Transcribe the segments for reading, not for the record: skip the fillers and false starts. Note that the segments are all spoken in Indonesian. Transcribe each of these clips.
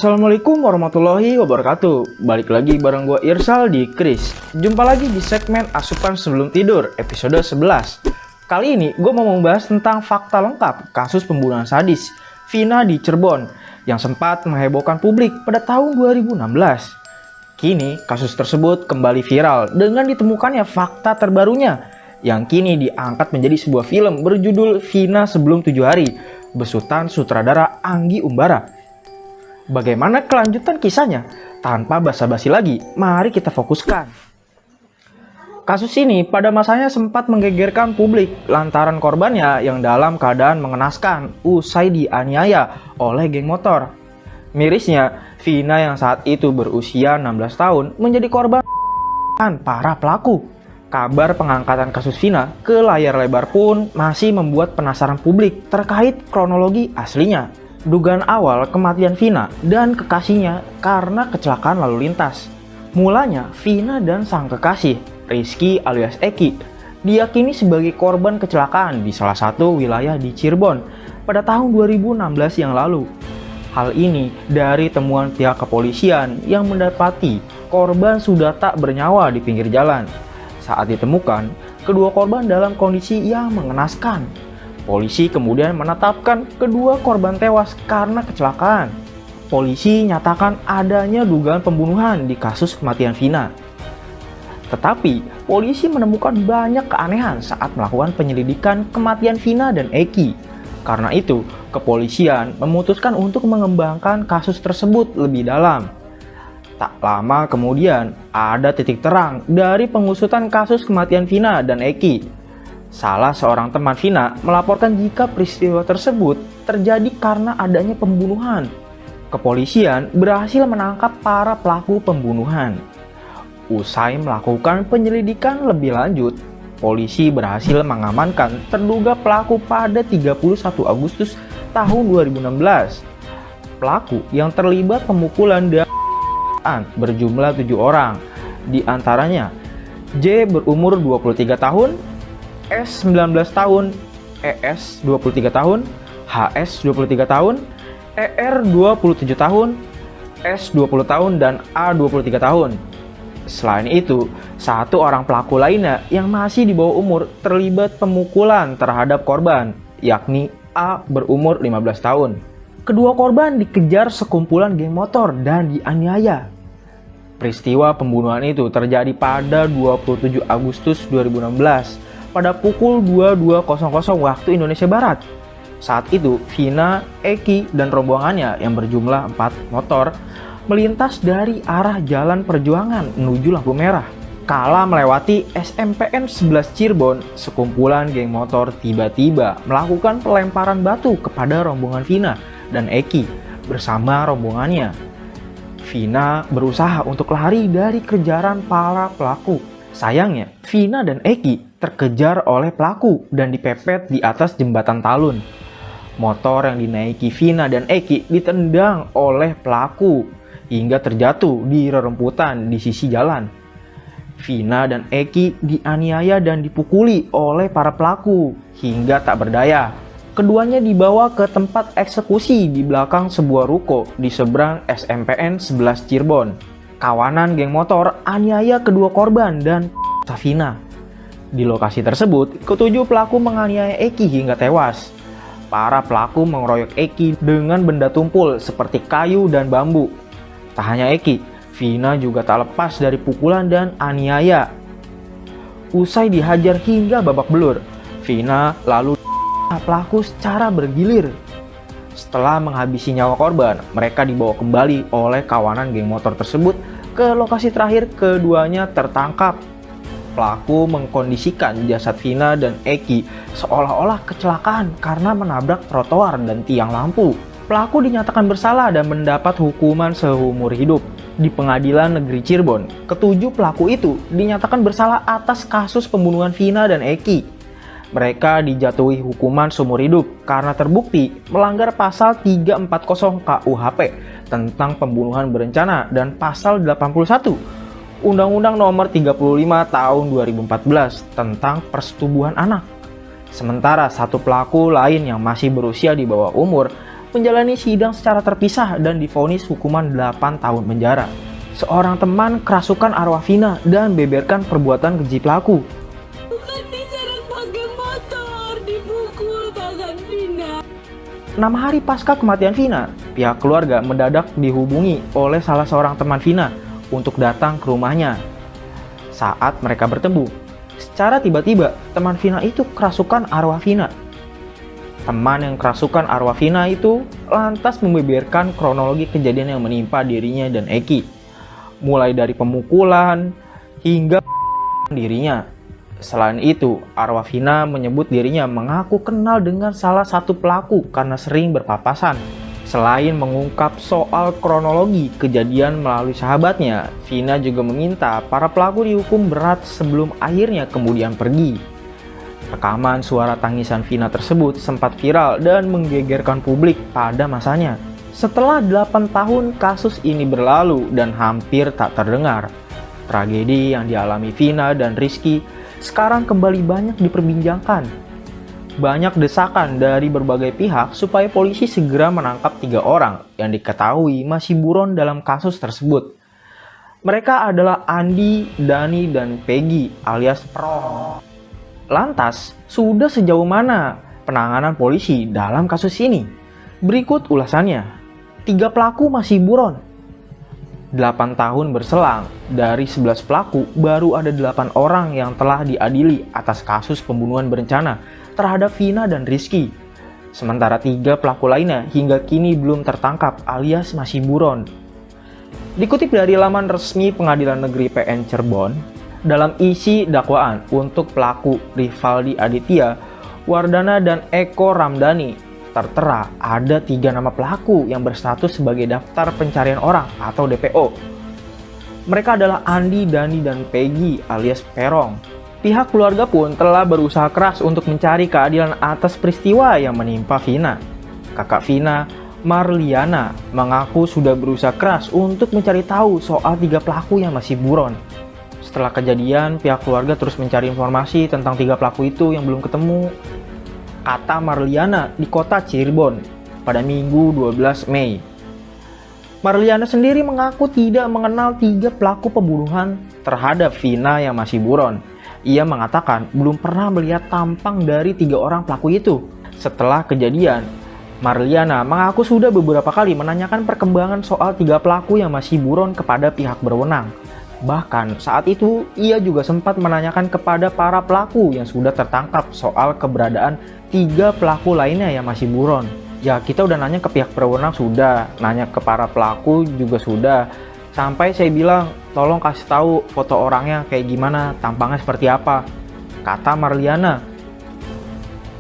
Assalamualaikum warahmatullahi wabarakatuh. Balik lagi bareng gue Irsal di Kris. Jumpa lagi di segmen Asupan Sebelum Tidur episode 11. Kali ini gue mau membahas tentang fakta lengkap kasus pembunuhan sadis Vina di Cirebon yang sempat menghebohkan publik pada tahun 2016. Kini kasus tersebut kembali viral dengan ditemukannya fakta terbarunya yang kini diangkat menjadi sebuah film berjudul Vina Sebelum 7 Hari besutan sutradara Anggi Umbara. Bagaimana kelanjutan kisahnya? Tanpa basa-basi lagi, mari kita fokuskan. Kasus ini pada masanya sempat menggegerkan publik lantaran korbannya yang dalam keadaan mengenaskan usai dianiaya oleh geng motor. Mirisnya, Vina yang saat itu berusia 16 tahun menjadi korban para pelaku. Kabar pengangkatan kasus Vina ke layar lebar pun masih membuat penasaran publik terkait kronologi aslinya. Dugaan awal kematian Vina dan kekasihnya karena kecelakaan lalu lintas. Mulanya, Vina dan sang kekasih, Rizky alias Eki, diyakini sebagai korban kecelakaan di salah satu wilayah di Cirebon pada tahun 2016 yang lalu. Hal ini dari temuan pihak kepolisian yang mendapati korban sudah tak bernyawa di pinggir jalan. Saat ditemukan, kedua korban dalam kondisi yang mengenaskan. Polisi kemudian menetapkan kedua korban tewas karena kecelakaan. Polisi nyatakan adanya dugaan pembunuhan di kasus kematian Vina. Tetapi, polisi menemukan banyak keanehan saat melakukan penyelidikan kematian Vina dan Eki. Karena itu, kepolisian memutuskan untuk mengembangkan kasus tersebut lebih dalam. Tak lama kemudian, ada titik terang dari pengusutan kasus kematian Vina dan Eki. Salah seorang teman Vina melaporkan jika peristiwa tersebut terjadi karena adanya pembunuhan. Kepolisian berhasil menangkap para pelaku pembunuhan. Usai melakukan penyelidikan lebih lanjut, polisi berhasil mengamankan terduga pelaku pada 31 Agustus tahun 2016. Pelaku yang terlibat pemukulan dan berjumlah 7 orang, di antaranya J berumur 23 tahun, S 19 tahun, ES 23 tahun, HS 23 tahun, ER 27 tahun, S 20 tahun, dan A 23 tahun. Selain itu, satu orang pelaku lainnya yang masih di bawah umur terlibat pemukulan terhadap korban, yakni A berumur 15 tahun. Kedua korban dikejar sekumpulan geng motor dan dianiaya. Peristiwa pembunuhan itu terjadi pada 27 Agustus 2016. Pada pukul 22.00 waktu Indonesia Barat. Saat itu, Vina, Eki, dan rombongannya yang berjumlah 4 motor melintas dari arah Jalan Perjuangan menuju lampu merah. Kala melewati SMPN 11 Cirebon, sekumpulan geng motor tiba-tiba melakukan pelemparan batu kepada rombongan Vina dan Eki bersama rombongannya. Vina berusaha untuk lari dari kejaran para pelaku. Sayangnya, Vina dan Eki terkejar oleh pelaku dan dipepet di atas jembatan talun. Motor yang dinaiki Vina dan Eki ditendang oleh pelaku hingga terjatuh di rerumputan di sisi jalan. Vina dan Eki dianiaya dan dipukuli oleh para pelaku hingga tak berdaya. Keduanya dibawa ke tempat eksekusi di belakang sebuah ruko di seberang SMPN 11 Cirebon. Kawanan geng motor aniaya kedua korban dan Vina. Di lokasi tersebut, ketujuh pelaku menganiaya Eki hingga tewas. Para pelaku mengeroyok Eki dengan benda tumpul seperti kayu dan bambu. Tak hanya Eki, Vina juga tak lepas dari pukulan dan aniaya. Usai dihajar hingga babak belur, Vina lalu pelaku secara bergilir. Setelah menghabisi nyawa korban, mereka dibawa kembali oleh kawanan geng motor tersebut ke lokasi terakhir keduanya tertangkap. Pelaku mengkondisikan jasad Vina dan Eki seolah-olah kecelakaan karena menabrak trotoar dan tiang lampu. Pelaku dinyatakan bersalah dan mendapat hukuman seumur hidup. Di Pengadilan Negeri Cirebon, ketujuh pelaku itu dinyatakan bersalah atas kasus pembunuhan Vina dan Eki. Mereka dijatuhi hukuman seumur hidup karena terbukti melanggar pasal 340 KUHP tentang pembunuhan berencana dan pasal 81 Undang-Undang Nomor 35 Tahun 2014 tentang persetubuhan anak. Sementara satu pelaku lain yang masih berusia di bawah umur menjalani sidang secara terpisah dan divonis hukuman 8 tahun penjara. Seorang teman kerasukan arwah Vina dan beberkan perbuatan keji pelaku. Bukan diseret pakai motor, dipukul tangan Vina. 6 hari pasca kematian Vina, pihak keluarga mendadak dihubungi oleh salah seorang teman Vina untuk datang ke rumahnya. Saat mereka bertemu, secara tiba-tiba teman Vina itu kerasukan arwah Vina. Teman yang kerasukan arwah Vina itu lantas membeberkan kronologi kejadian yang menimpa dirinya dan Eki. Mulai dari pemukulan hingga dirinya. Selain itu, arwah Vina menyebut dirinya mengaku kenal dengan salah satu pelaku karena sering berpapasan. Selain mengungkap soal kronologi kejadian melalui sahabatnya, Vina juga meminta para pelaku dihukum berat sebelum akhirnya kemudian pergi. Rekaman suara tangisan Vina tersebut sempat viral dan menggegerkan publik pada masanya. Setelah 8 tahun kasus ini berlalu dan hampir tak terdengar, tragedi yang dialami Vina dan Rizky sekarang kembali banyak diperbincangkan. Banyak desakan dari berbagai pihak supaya polisi segera menangkap 3 orang yang diketahui masih buron dalam kasus tersebut. Mereka adalah Andi, Dani, dan Peggy alias Pro. Lantas, sudah sejauh mana penanganan polisi dalam kasus ini? Berikut ulasannya. 3 pelaku masih buron. 8 tahun berselang, dari 11 pelaku baru ada 8 orang yang telah diadili atas kasus pembunuhan berencana terhadap Vina dan Rizky. Sementara 3 pelaku lainnya hingga kini belum tertangkap alias masih buron. Dikutip dari laman resmi Pengadilan Negeri PN Cirebon, dalam isi dakwaan untuk pelaku Rivaldi Aditya, Wardana, dan Eko Ramdhani, tertera ada 3 nama pelaku yang berstatus sebagai daftar pencarian orang atau DPO. Mereka adalah Andi, Dani, dan Peggy alias Perong. Pihak keluarga pun telah berusaha keras untuk mencari keadilan atas peristiwa yang menimpa Vina. Kakak Vina, Marliana, mengaku sudah berusaha keras untuk mencari tahu soal 3 pelaku yang masih buron. Setelah kejadian, pihak keluarga terus mencari informasi tentang 3 pelaku itu yang belum ketemu. Kata Marliana di kota Cirebon pada Minggu 12 Mei. Marliana sendiri mengaku tidak mengenal 3 pelaku pembunuhan terhadap Vina yang masih buron. Ia mengatakan belum pernah melihat tampang dari 3 orang pelaku itu. Setelah kejadian, Marliana mengaku sudah beberapa kali menanyakan perkembangan soal 3 pelaku yang masih buron kepada pihak berwenang. Bahkan saat itu ia juga sempat menanyakan kepada para pelaku yang sudah tertangkap soal keberadaan 3 pelaku lainnya yang masih buron. Ya, kita udah nanya ke pihak berwenang sudah, nanya ke para pelaku juga sudah. Sampai saya bilang, tolong kasih tahu foto orangnya kayak gimana, tampangnya seperti apa. Kata Marliana.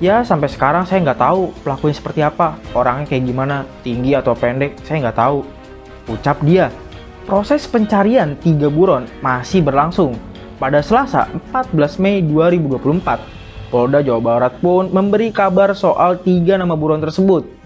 Ya, sampai sekarang saya nggak tahu pelakunya seperti apa, orangnya kayak gimana, tinggi atau pendek, saya nggak tahu. Ucap dia. Proses pencarian 3 buron masih berlangsung. Pada Selasa 14 Mei 2024, Polda Jawa Barat pun memberi kabar soal 3 nama buron tersebut.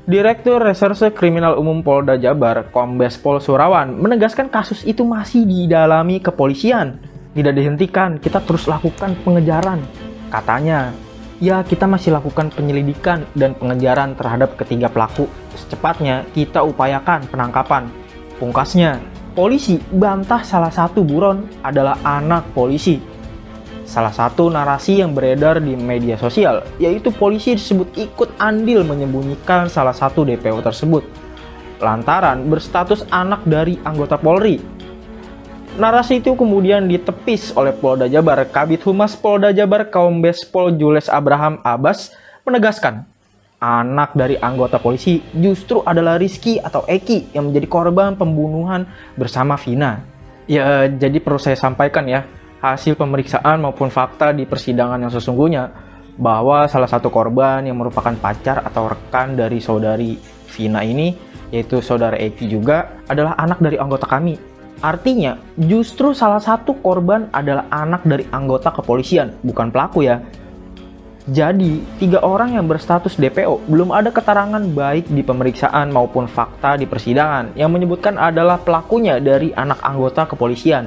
Direktur Reserse Kriminal Umum Polda Jabar, Kombes Pol Surawan, menegaskan kasus itu masih didalami kepolisian. Tidak dihentikan, kita terus lakukan pengejaran. Katanya, ya kita masih lakukan penyelidikan dan pengejaran terhadap ketiga pelaku. Secepatnya kita upayakan penangkapan. Pungkasnya, polisi bantah salah satu buron adalah anak polisi. Salah satu narasi yang beredar di media sosial, yaitu polisi disebut ikut andil menyembunyikan salah satu DPO tersebut, lantaran berstatus anak dari anggota Polri. Narasi itu kemudian ditepis oleh Polda Jabar. Kabid Humas Polda Jabar Kombes Pol Jules Abraham Abbas menegaskan, anak dari anggota polisi justru adalah Rizky atau Eki yang menjadi korban pembunuhan bersama Vina. Ya, jadi perlu saya sampaikan ya, hasil pemeriksaan maupun fakta di persidangan yang sesungguhnya bahwa salah satu korban yang merupakan pacar atau rekan dari saudari Vina ini, yaitu saudara Eki juga, adalah anak dari anggota kami. Artinya, justru salah satu korban adalah anak dari anggota kepolisian, bukan pelaku ya. Jadi, 3 orang yang berstatus DPO belum ada keterangan baik di pemeriksaan maupun fakta di persidangan yang menyebutkan adalah pelakunya dari anak anggota kepolisian.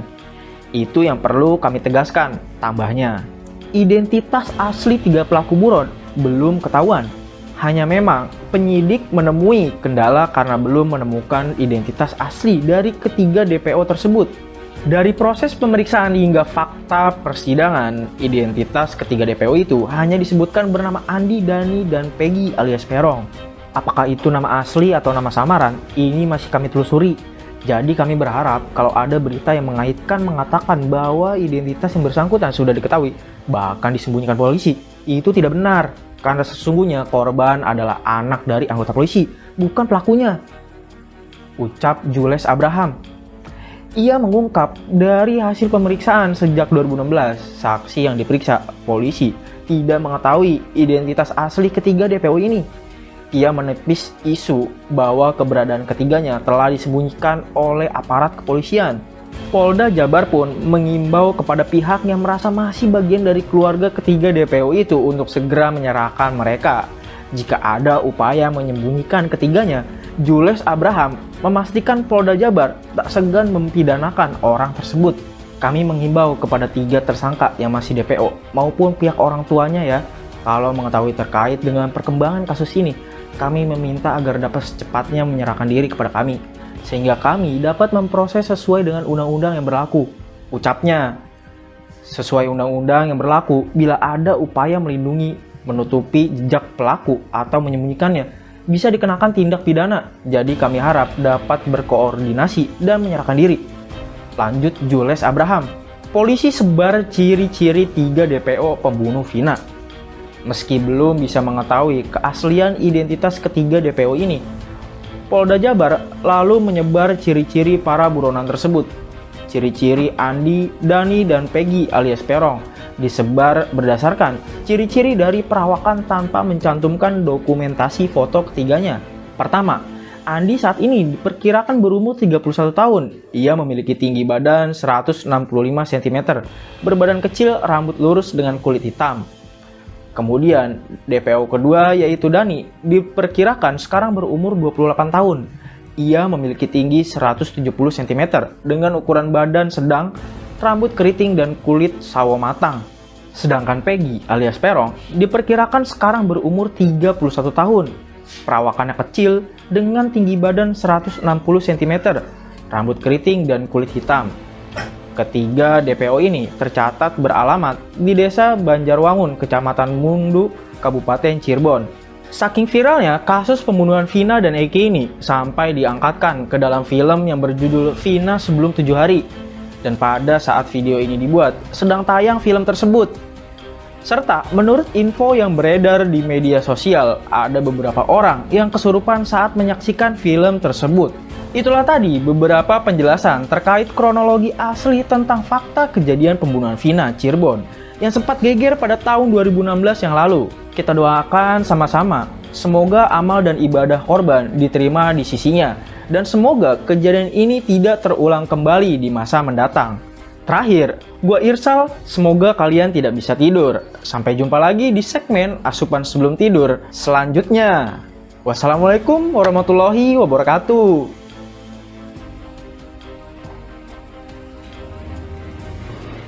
Itu yang perlu kami tegaskan. Tambahnya, identitas asli 3 pelaku buron belum ketahuan. Hanya memang penyidik menemui kendala karena belum menemukan identitas asli dari ketiga DPO tersebut. Dari proses pemeriksaan hingga fakta persidangan, identitas ketiga DPO itu hanya disebutkan bernama Andi, Dani, dan Peggy alias Peron. Apakah itu nama asli atau nama samaran? Ini masih kami telusuri. Jadi kami berharap kalau ada berita yang mengaitkan mengatakan bahwa identitas yang bersangkutan sudah diketahui, bahkan disembunyikan polisi, itu tidak benar. Karena sesungguhnya korban adalah anak dari anggota polisi, bukan pelakunya. Ucap Jules Abraham. Ia mengungkap dari hasil pemeriksaan sejak 2016, saksi yang diperiksa polisi tidak mengetahui identitas asli ketiga DPO ini. Ia menepis isu bahwa keberadaan ketiganya telah disembunyikan oleh aparat kepolisian. Polda Jabar pun mengimbau kepada pihak yang merasa masih bagian dari keluarga ketiga DPO itu untuk segera menyerahkan mereka. Jika ada upaya menyembunyikan ketiganya, Jules Abraham memastikan Polda Jabar tak segan mempidanakan orang tersebut. Kami mengimbau kepada 3 tersangka yang masih DPO maupun pihak orang tuanya ya, kalau mengetahui terkait dengan perkembangan kasus ini, kami meminta agar dapat secepatnya menyerahkan diri kepada kami, sehingga kami dapat memproses sesuai dengan undang-undang yang berlaku. Ucapnya, sesuai undang-undang yang berlaku, bila ada upaya melindungi, menutupi jejak pelaku atau menyembunyikannya, bisa dikenakan tindak pidana. Jadi kami harap dapat berkoordinasi dan menyerahkan diri. Lanjut Jules Abraham. Polisi sebar ciri-ciri 3 DPO pembunuh Vina. Meski belum bisa mengetahui keaslian identitas ketiga DPO ini, Polda Jabar lalu menyebar ciri-ciri para buronan tersebut. Ciri-ciri Andi, Dani, dan Peggy alias Peron disebar berdasarkan ciri-ciri dari perawakan tanpa mencantumkan dokumentasi foto ketiganya. Pertama, Andi saat ini diperkirakan berumur 31 tahun. Ia memiliki tinggi badan 165 cm, berbadan kecil, rambut lurus dengan kulit hitam. Kemudian, DPO kedua yaitu Dani, diperkirakan sekarang berumur 28 tahun. Ia memiliki tinggi 170 cm dengan ukuran badan sedang, rambut keriting dan kulit sawo matang. Sedangkan Peggy alias Peron diperkirakan sekarang berumur 31 tahun. Perawakannya kecil dengan tinggi badan 160 cm, rambut keriting dan kulit hitam. Ketiga DPO ini tercatat beralamat di Desa Banjarwangun, Kecamatan Mundu, Kabupaten Cirebon. Saking viralnya kasus pembunuhan Vina dan Eki ini sampai diangkatkan ke dalam film yang berjudul Vina Sebelum 7 Hari. Dan pada saat video ini dibuat, sedang tayang film tersebut. Serta menurut info yang beredar di media sosial, ada beberapa orang yang kesurupan saat menyaksikan film tersebut. Itulah tadi beberapa penjelasan terkait kronologi asli tentang fakta kejadian pembunuhan Vina Cirebon yang sempat geger pada tahun 2016 yang lalu. Kita doakan sama-sama, semoga amal dan ibadah korban diterima di sisinya, dan semoga kejadian ini tidak terulang kembali di masa mendatang. Terakhir, gua Irsal, semoga kalian tidak bisa tidur. Sampai jumpa lagi di segmen Asupan Sebelum Tidur selanjutnya. Wassalamualaikum warahmatullahi wabarakatuh.